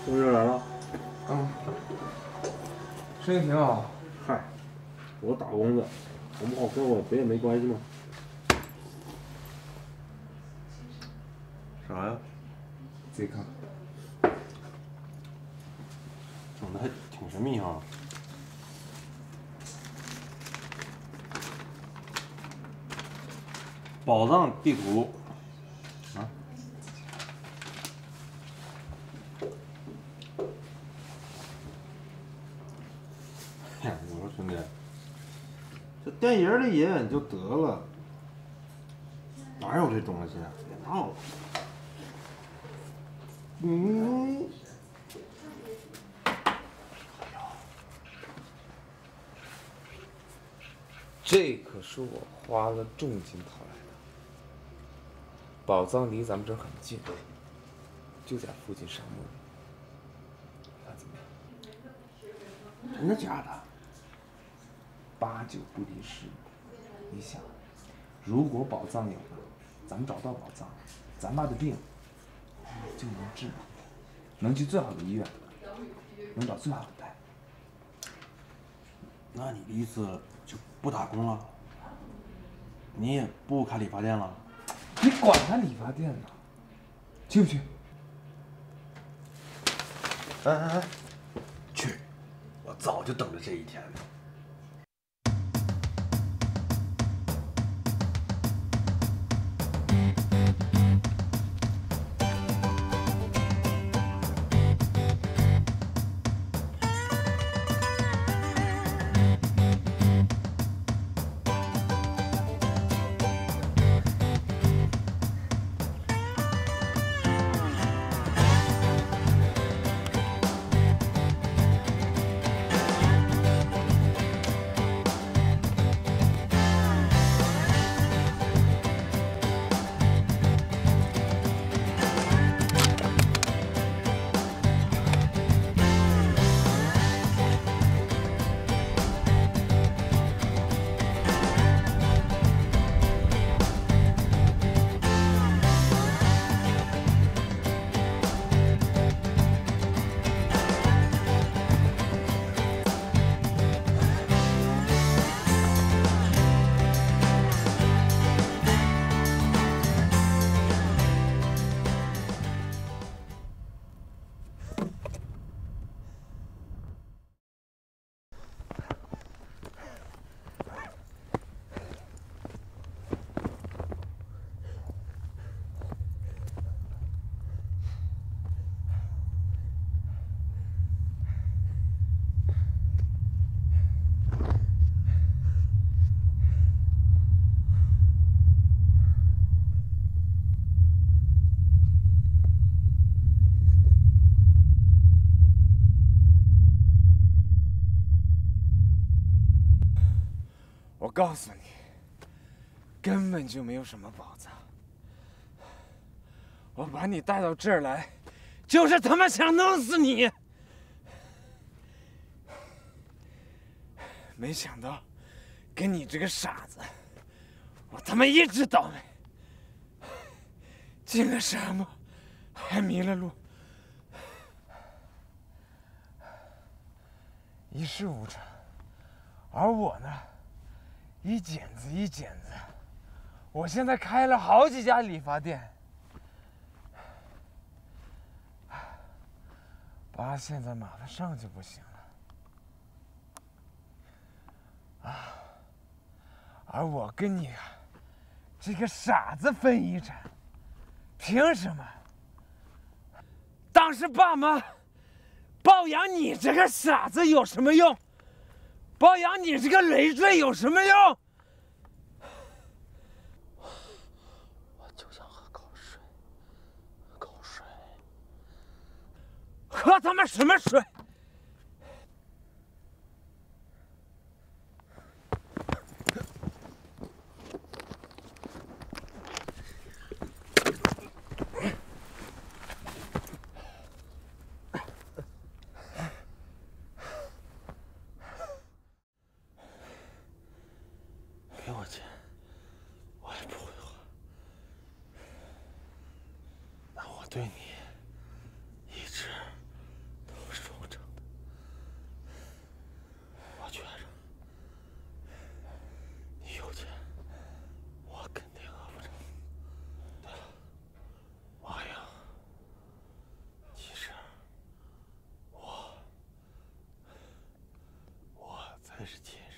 同学来了。生意挺好。嗨，我打工的，我们好跟我不也没关系吗？啥呀？自己看。整的还挺神秘哈。宝藏地图。啊？哎，我说兄弟，这电影里演就得了，哪有这东西啊？别闹了。这可是我花了重金淘来的，宝藏离咱们这儿很近，就在附近沙漠里。你看怎么样？真的假的？8、9不离10。你想，如果宝藏有了，咱们找到宝藏，咱爸的病就能治了，能去最好的医院，能找最好的大夫。那你的意思就不打工了？你也不开理发店了？你管他理发店呢？去不去？哎，去！我早就等着这一天呢。我告诉你，根本就没有什么宝藏。我把你带到这儿来，就是他妈想弄死你。没想到，跟你这个傻子，我他妈一直倒霉。进了沙漠，还迷了路，一事无成。而我呢，一剪子一剪子，我现在开了好几家理发店。爸现在马上就不行了，而我跟你这个傻子分遗产，凭什么？当时爸妈包养你这个傻子有什么用？包养你这个累赘有什么用？我就想喝口水，口水。喝他妈什么水？给我钱，我也不会花。但我对你一直可是亲人。